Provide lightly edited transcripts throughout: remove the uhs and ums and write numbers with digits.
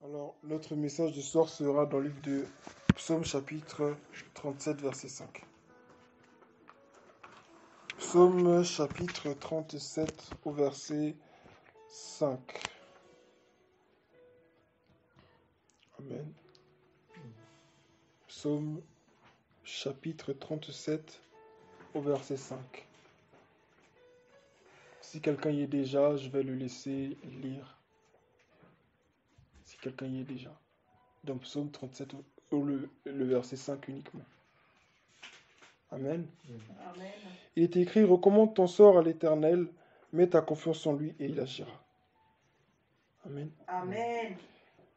Alors, notre message du soir sera dans le livre de Psaume chapitre 37, verset 5. Psaume chapitre 37 au verset 5. Amen. Psaume chapitre 37 au verset 5. Si quelqu'un y est déjà, je vais le laisser lire. Si quelqu'un y est déjà. Dans Psaume 37, le verset 5 uniquement. Amen. Amen. Il est écrit, recommande ton sort à l'Éternel, mets ta confiance en lui et il agira. Amen. Amen.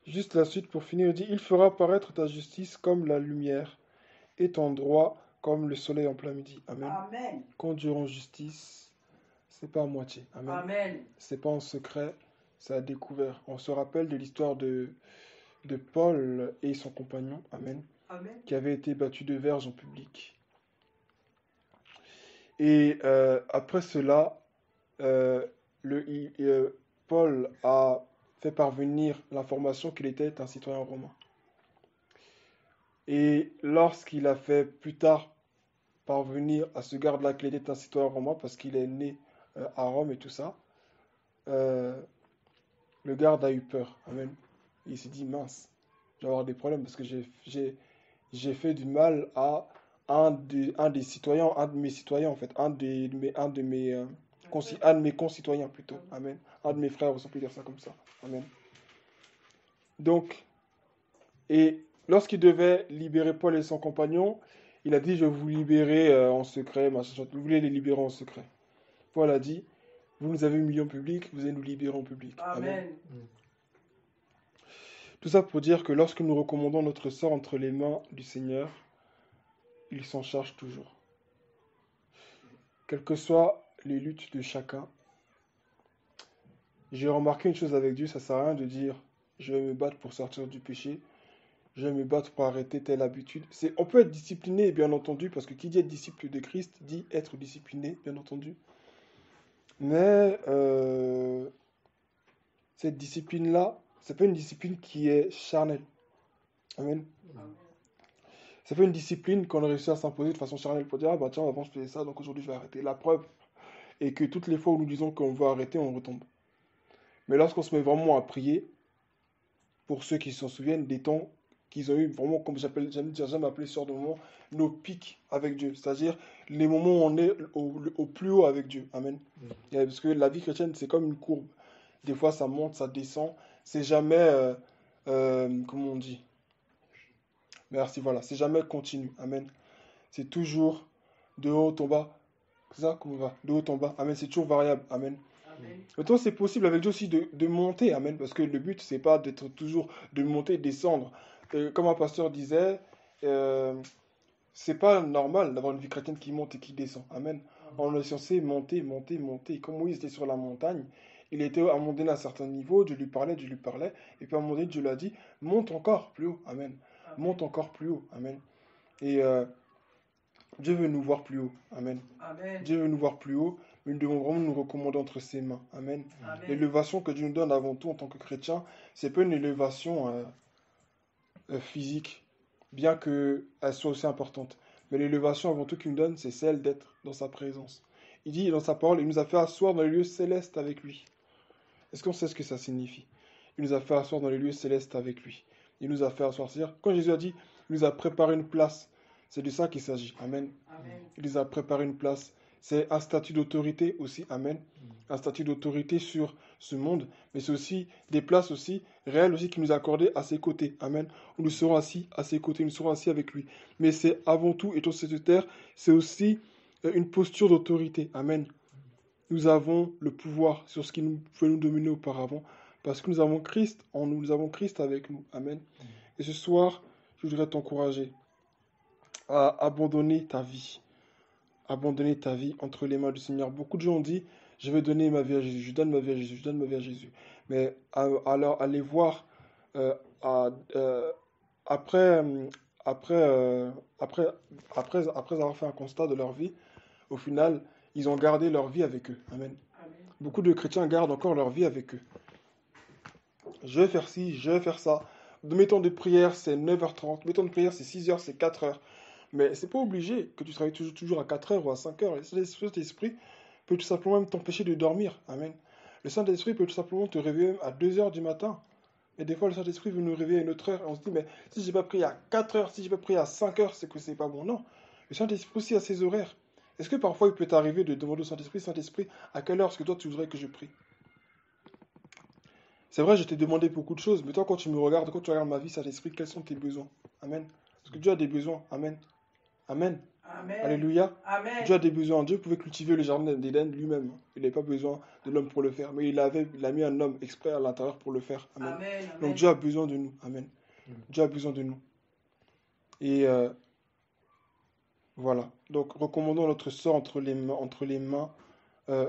Juste la suite pour finir, il dit, il fera paraître ta justice comme la lumière et ton droit comme le soleil en plein midi. Amen. Amen. Conduire en justice, c'est pas à moitié. Amen. Amen. C'est pas en secret, c'est à découvert. On se rappelle de l'histoire de Paul et son compagnon, Amen, Amen. qui avait été battu de verge en public. Et après cela, Paul a fait parvenir l'information qu'il était un citoyen romain. Et lorsqu'il a fait plus tard parvenir à ce garde-là qu'il était un citoyen romain, parce qu'il est né à Rome et tout ça, le garde a eu peur. Amen. Il s'est dit, mince, je vais avoir des problèmes parce que j'ai fait du mal à un des citoyens, un de mes citoyens en fait, un de mes concitoyens plutôt. Amen. Un de mes frères, on peut dire ça comme ça. Amen. Donc, et lorsqu'il devait libérer Paul et son compagnon, il a dit, je vais vous libérer en secret, machin, vous voulez les libérer en secret. Paul a dit, vous nous avez humiliés en public, vous allez nous libérer en public. Amen. Tout ça pour dire que lorsque nous recommandons notre sort entre les mains du Seigneur, il s'en charge toujours. Quelles que soient les luttes de chacun, j'ai remarqué une chose avec Dieu, ça sert à rien de dire je vais me battre pour sortir du péché, je vais me battre pour arrêter telle habitude. On peut être discipliné, bien entendu, parce que qui dit être disciple de Christ dit être discipliné, bien entendu. Mais cette discipline-là, c'est pas une discipline qui est charnelle. Amen. C'est pas une discipline qu'on a réussi à s'imposer de façon charnelle pour dire ah bah tiens avant je faisais ça donc aujourd'hui je vais arrêter. La preuve est que toutes les fois où nous disons qu'on va arrêter, on retombe. Mais lorsqu'on se met vraiment à prier, pour ceux qui s'en souviennent des temps qu'ils ont eu vraiment, comme j'aime appeler ce genre de moment, nos pics avec Dieu. C'est-à-dire les moments où on est au plus haut avec Dieu. Amen. Parce que la vie chrétienne, c'est comme une courbe. Des fois, ça monte, ça descend. C'est jamais, comment on dit? Merci, voilà. C'est jamais continu. Amen. C'est toujours de haut en bas. C'est ça, comment on va? De haut en bas. Amen. C'est toujours variable. Amen. Maintenant, c'est possible avec Dieu aussi de monter, amen, parce que le but, c'est pas d'être toujours de monter et descendre. Comme un pasteur disait, c'est pas normal d'avoir une vie chrétienne qui monte et qui descend, amen. On est censé monter, monter, monter. Comme Moïse était sur la montagne, il était à un moment donné à un certain niveau, Dieu lui parlait, et puis à un moment donné, Dieu lui a dit, monte encore plus haut, amen. Monte encore plus haut, amen. Et Dieu veut nous voir plus haut, amen. Dieu veut nous voir plus haut. Mais nous devons vraiment nous recommander entre ses mains. Amen. L'élévation que Dieu nous donne avant tout en tant que chrétien, c'est pas une élévation physique, bien qu'elle soit aussi importante. Mais l'élévation avant tout qu'il nous donne, c'est celle d'être dans sa présence. Il dit dans sa parole, il nous a fait asseoir dans les lieux célestes avec lui. Est-ce qu'on sait ce que ça signifie? Il nous a fait asseoir dans les lieux célestes avec lui. Il nous a fait asseoir. C'est-à-dire, quand Jésus a dit, il nous a préparé une place, c'est de ça qu'il s'agit. Amen. Il nous a préparé une place. C'est un statut d'autorité aussi, amen. Un statut d'autorité sur ce monde, mais c'est aussi des places aussi réelles aussi qu'il nous a accordées à ses côtés, amen. Où nous serons assis à ses côtés, nous serons assis avec lui. Mais c'est avant tout, et sur cette terre, c'est aussi une posture d'autorité, amen. Nous avons le pouvoir sur ce qui nous pouvait nous dominer auparavant, parce que nous avons Christ en nous, nous avons Christ avec nous, amen. Et ce soir, je voudrais t'encourager à abandonner ta vie. Abandonner ta vie entre les mains du Seigneur. Beaucoup de gens ont dit, je vais donner ma vie à Jésus, je donne ma vie à Jésus, je donne ma vie à Jésus. Mais alors, allez voir, après, après avoir fait un constat de leur vie, au final, ils ont gardé leur vie avec eux. Amen. Beaucoup de chrétiens gardent encore leur vie avec eux. Je vais faire ci, je vais faire ça. Mes temps de prière, c'est 9h30. Mes temps de prière, c'est 6h, c'est 4h. Mais c'est pas obligé que tu travailles toujours à 4h ou à 5h. Le Saint-Esprit peut tout simplement même t'empêcher de dormir. Amen. Le Saint-Esprit peut tout simplement te réveiller même à 2h du matin. Et des fois, le Saint-Esprit veut nous réveiller à une autre heure. Et on se dit, mais si j'ai pas prié à 4h, si j'ai pas prié à 5h, c'est que c'est pas bon. Non. Le Saint-Esprit aussi a ses horaires. Est-ce que parfois il peut t'arriver de demander au Saint-Esprit, à quelle heure est-ce que toi tu voudrais que je prie? C'est vrai, je t'ai demandé beaucoup de choses, mais toi, quand tu me regardes, quand tu regardes ma vie, Saint-Esprit, quels sont tes besoins? Amen. Parce que Dieu a des besoins. Amen. Amen. Amen. Alléluia. Amen. Dieu a des besoins. Dieu pouvait cultiver le jardin d'Éden lui-même. Il n'avait pas besoin de l'homme pour le faire. Mais il a mis un homme exprès à l'intérieur pour le faire. Amen. Amen. Donc Dieu a besoin de nous. Amen. Dieu a besoin de nous. Et voilà. Donc recommandons notre sort entre les mains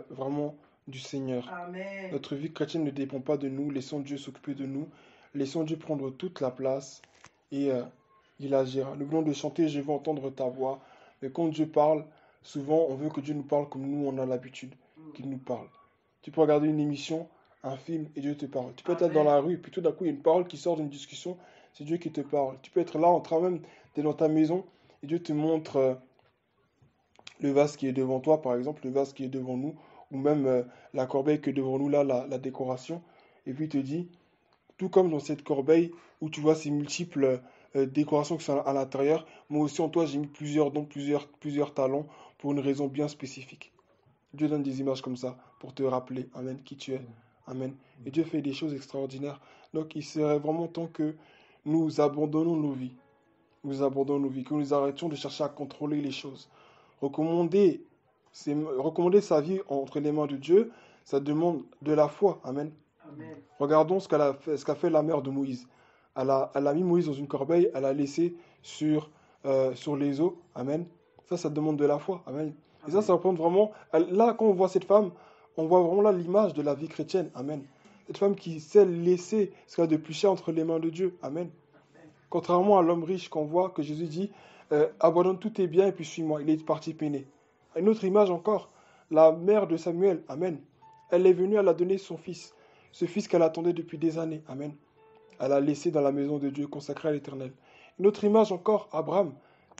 vraiment du Seigneur. Amen. Notre vie chrétienne ne dépend pas de nous. Laissons Dieu s'occuper de nous. Laissons Dieu prendre toute la place. Et il agira. Nous venons de chanter, je veux entendre ta voix. Mais quand Dieu parle, souvent on veut que Dieu nous parle comme nous on a l'habitude qu'il nous parle. Tu peux regarder une émission, un film et Dieu te parle. Tu peux être là dans la rue et puis tout d'un coup il y a une parole qui sort d'une discussion, c'est Dieu qui te parle. Tu peux être là en train même d'être dans ta maison et Dieu te montre le vase qui est devant toi par exemple, le vase qui est devant nous ou même la corbeille qui est devant nous là, la décoration. Et puis il te dit, tout comme dans cette corbeille où tu vois ces multiples décorations qui sont à l'intérieur, moi aussi en toi j'ai mis plusieurs dons, plusieurs talents pour une raison bien spécifique. Dieu donne des images comme ça pour te rappeler, Amen, qui tu es. Amen. Et Dieu fait des choses extraordinaires. Donc il serait vraiment temps que nous abandonnons nos vies. Nous abandonnons nos vies, que nous arrêtions de chercher à contrôler les choses. Recommander, recommander sa vie entre les mains de Dieu, ça demande de la foi. Amen. Amen. Regardons ce qu'a fait la mère de Moïse. Elle a mis Moïse dans une corbeille, elle l'a laissé sur les eaux. Amen. Ça demande de la foi. Amen. Et ça représente vraiment. Là, quand on voit cette femme, on voit vraiment là l'image de la vie chrétienne. Amen. Cette femme qui sait laisser ce qu'elle a de plus cher entre les mains de Dieu. Amen. Contrairement à l'homme riche qu'on voit que Jésus dit abandonne tous tes biens et puis suis-moi. Il est parti peiner. Une autre image encore, la mère de Samuel. Amen. Elle est venue, elle a donné son fils. Ce fils qu'elle attendait depuis des années. Amen. Elle a laissé dans la maison de Dieu, consacré à l'Éternel. Une autre image encore, Abraham,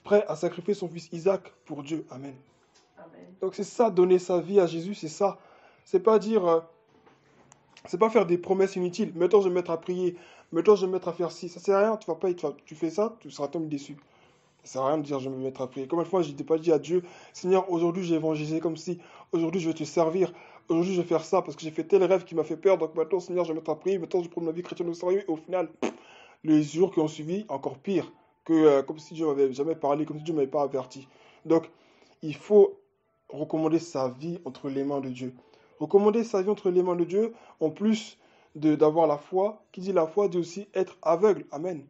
prêt à sacrifier son fils Isaac pour Dieu. Amen. Amen. Donc c'est ça, donner sa vie à Jésus, c'est ça. C'est pas dire, c'est pas faire des promesses inutiles. Maintenant je vais me mettre à prier, maintenant je vais me mettre à faire ci. Ça sert à rien, tu fais ça, tu seras tombé déçu. Ça sert à rien de dire je vais me mettre à prier. Comme une fois, je n'ai pas dit à Dieu, Seigneur, aujourd'hui je vais évangéliser comme si, aujourd'hui je vais te servir, aujourd'hui je vais faire ça parce que j'ai fait tel rêve qui m'a fait peur. Donc maintenant, Seigneur, je vais me mettre à prier, maintenant je vais prendre ma vie chrétienne au sérieux. Et au final, les jours qui ont suivi, encore pire, que comme si Dieu m'avait jamais parlé, comme si Dieu ne m'avait pas averti. Donc, il faut recommander sa vie entre les mains de Dieu. Recommander sa vie entre les mains de Dieu, en plus d'avoir la foi, qui dit la foi dit aussi être aveugle. Amen.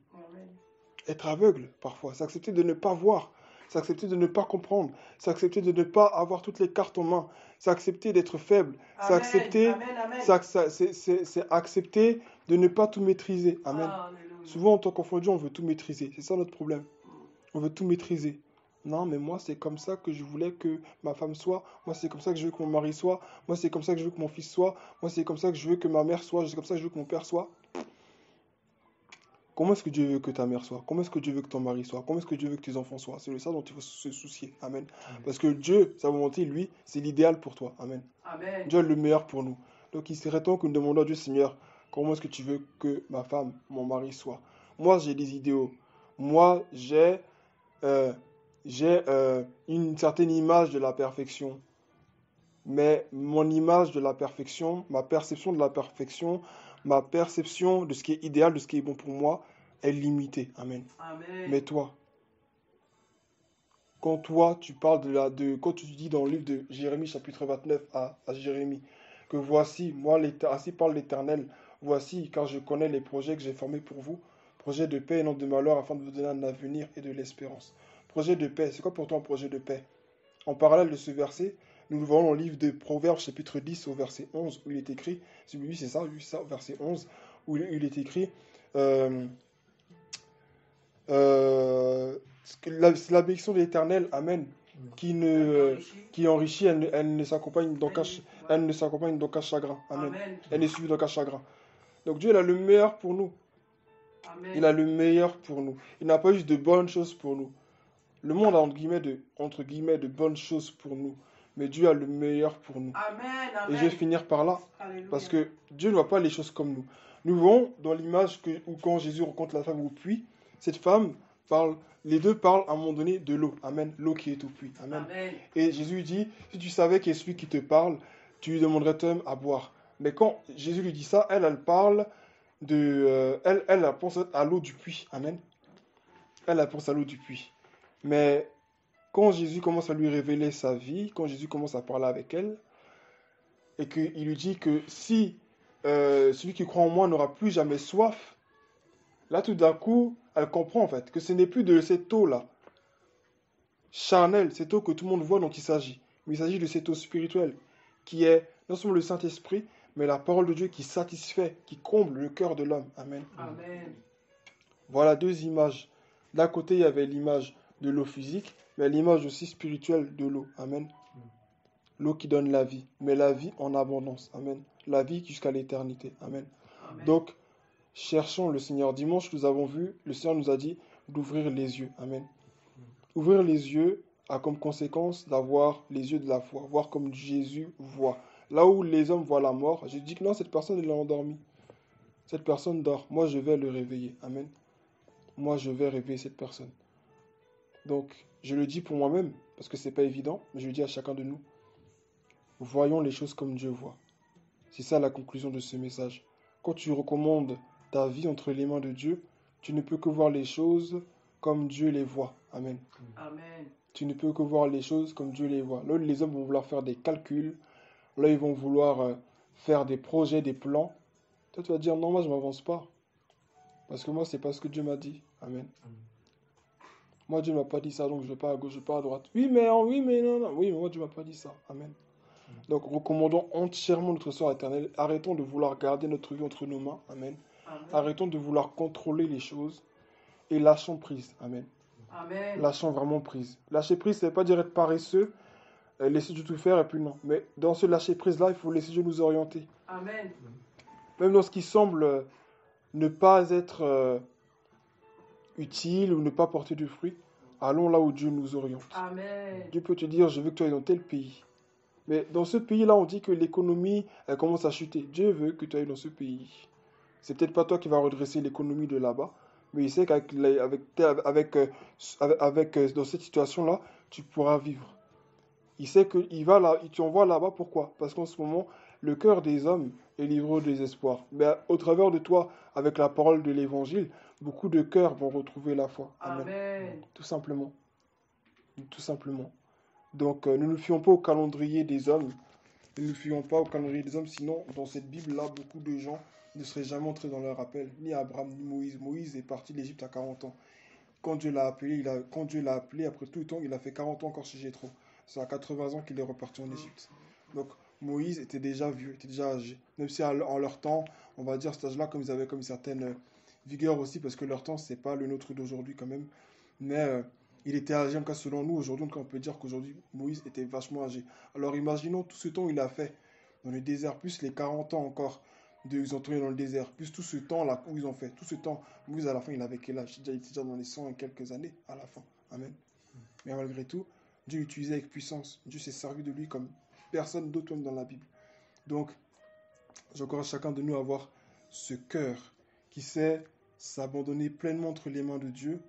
Être aveugle, parfois. C'est accepter de ne pas voir. C'est accepter de ne pas comprendre. C'est accepter de ne pas avoir toutes les cartes en main. C'est accepter d'être faible. C'est accepter, c'est accepter de ne pas tout maîtriser. Amen. Souvent, en tant qu'enfant de Dieu, on veut tout maîtriser. C'est ça notre problème. On veut tout maîtriser. Non, mais moi, c'est comme ça que je voulais que ma femme soit. Moi, c'est comme ça que je veux que mon mari soit. Moi, c'est comme ça que je veux que mon fils soit. Moi, c'est comme ça que je veux que ma mère soit. C'est comme ça que je veux que mon père soit. Comment est-ce que Dieu veut que ta mère soit? Comment est-ce que Dieu veut que ton mari soit? Comment est-ce que Dieu veut que tes enfants soient? C'est de ça dont il faut se soucier. Amen. Parce que Dieu, sa volonté, lui, c'est l'idéal pour toi. Amen. Amen. Dieu est le meilleur pour nous. Donc il serait temps que nous demandions à Dieu, Seigneur, comment est-ce que tu veux que ma femme, mon mari soit? Moi, j'ai des idéaux. Moi, j'ai une certaine image de la perfection. Mais mon image de la perfection, ma perception de la perfection, ma perception de ce qui est idéal, de ce qui est bon pour moi, est limitée. Amen. Amen. Mais toi, quand tu parles quand tu dis dans le livre de Jérémie, chapitre 29 à Jérémie, que voici, moi, ainsi parle l'Éternel, voici, car je connais les projets que j'ai formés pour vous, projets de paix et non de malheur, afin de vous donner un avenir et de l'espérance. Projet de paix, c'est quoi pour toi un projet de paix? En parallèle de ce verset, nous le voyons dans le livre de Proverbes, chapitre 10, au verset 11, où il est écrit, oui, c'est ça, verset 11, où il est écrit, c'est la bénédiction de l'Éternel, Amen, qui enrichit, elle ne s'accompagne d'aucun chagrin, Amen. Elle n'est suivie d'aucun chagrin. Donc Dieu, il a le meilleur pour nous. Amen. Il a le meilleur pour nous. Il n'a pas juste de bonnes choses pour nous. Le monde a entre guillemets de bonnes choses pour nous. Mais Dieu a le meilleur pour nous. Amen. Et je vais Amen. finir par là. Alléluia. Parce que Dieu ne voit pas les choses comme nous. Nous voyons dans l'image où quand Jésus rencontre la femme au puits, cette femme parle, les deux parlent à un moment donné de l'eau. Amen. L'eau qui est au puits. Amen. Amen. Et Jésus lui dit, si tu savais qui est celui qui te parle, tu lui demanderais toi-même à boire. Mais quand Jésus lui dit ça, elle parle elle pense à l'eau du puits. Amen. Elle pense à l'eau du puits. Mais quand Jésus commence à lui révéler sa vie, quand Jésus commence à parler avec elle, et qu'il lui dit que si celui qui croit en moi n'aura plus jamais soif, là tout d'un coup, elle comprend en fait que ce n'est plus de cette eau-là, charnelle, cette eau que tout le monde voit dont il s'agit, mais il s'agit de cette eau spirituelle, qui est non seulement le Saint-Esprit, mais la parole de Dieu qui satisfait, qui comble le cœur de l'homme. Amen. Amen. Voilà deux images. D'un côté, il y avait l'image de l'eau physique, mais l'image aussi spirituelle de l'eau. Amen. L'eau qui donne la vie, mais la vie en abondance. Amen. La vie jusqu'à l'éternité. Amen. Amen. Donc, cherchons le Seigneur. Dimanche, nous avons vu, le Seigneur nous a dit d'ouvrir les yeux. Amen. Ouvrir les yeux a comme conséquence d'avoir les yeux de la foi, voir comme Jésus voit. Là où les hommes voient la mort, je dis que non, cette personne, elle est endormie. Cette personne dort. Moi, je vais le réveiller. Amen. Moi, je vais réveiller cette personne. Donc, je le dis pour moi-même, parce que ce n'est pas évident, mais je le dis à chacun de nous. Voyons les choses comme Dieu voit. C'est ça la conclusion de ce message. Quand tu recommandes ta vie entre les mains de Dieu, tu ne peux que voir les choses comme Dieu les voit. Amen. Amen. Tu ne peux que voir les choses comme Dieu les voit. Là, les hommes vont vouloir faire des calculs. Là, ils vont vouloir faire des projets, des plans. Toi, tu vas dire, non, moi, je ne m'avance pas. Parce que moi, c'est pas ce que Dieu m'a dit. Amen. Moi, Dieu ne m'a pas dit ça, donc je ne vais pas à gauche, je ne vais pas à droite. Oui, mais non, non. Oui, mais moi, Dieu ne m'a pas dit ça. Amen. Donc, recommandons entièrement notre sort éternel. Arrêtons de vouloir garder notre vie entre nos mains. Amen. Amen. Arrêtons de vouloir contrôler les choses. Et lâchons prise. Amen. Amen. Lâchons vraiment prise. Lâcher prise, ça ne veut pas dire être paresseux, laisser Dieu tout faire, et puis non. Mais dans ce lâcher prise-là, il faut laisser Dieu nous orienter. Amen. Même dans ce qui semble ne pas être utile ou ne pas porter de fruits, allons là où Dieu nous oriente. Amen. Dieu peut te dire, je veux que tu ailles dans tel pays. Mais dans ce pays-là, on dit que l'économie, elle commence à chuter. Dieu veut que tu ailles dans ce pays. C'est peut-être pas toi qui vas redresser l'économie de là-bas, mais il sait dans cette situation-là, tu pourras vivre. Il sait qu'il va là, il t'envoie là-bas. Pourquoi? Parce qu'en ce moment, le cœur des hommes est livré au désespoir. Mais au travers de toi, avec la parole de l'évangile, beaucoup de cœurs vont retrouver la foi. Amen. Amen. Tout simplement. Tout simplement. Donc, ne nous fions pas au calendrier des hommes. Ne nous fions pas au calendrier des hommes. Sinon, dans cette Bible-là, beaucoup de gens ne seraient jamais entrés dans leur appel. Ni Abraham, ni Moïse. Moïse est parti d'Égypte à 40 ans. Quand Dieu l'a appelé, après tout le temps, il a fait 40 ans encore chez Jéthro. C'est à 80 ans qu'il est reparti en Égypte. Donc, Moïse était déjà vieux, était déjà âgé. Même si en leur temps, on va dire, cet âge-là, comme ils avaient comme une certaine vigueur aussi, parce que leur temps, c'est pas le nôtre d'aujourd'hui quand même. Mais il était âgé, en tout cas selon nous, aujourd'hui, on peut dire qu'aujourd'hui, Moïse était vachement âgé. Alors imaginons tout ce temps qu'il a fait dans le désert, plus les 40 ans encore ils ont tourné dans le désert, plus tout ce temps-là où ils ont fait, tout ce temps, Moïse à la fin, il avait quel âge? Il était déjà dans les 100 et quelques années à la fin. Amen. Mais malgré tout, Dieu l'utilisait avec puissance. Dieu s'est servi de lui comme personne d'autre même dans la Bible. Donc, j'encourage chacun de nous à avoir ce cœur qui sait s'abandonner pleinement entre les mains de Dieu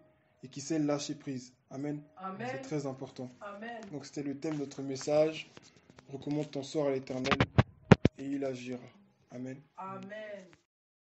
et qui sait lâcher prise. Amen. Amen. C'est très important. Amen. Donc, c'était le thème de notre message. Recommande ton sort à l'Éternel et il agira. Amen. Amen.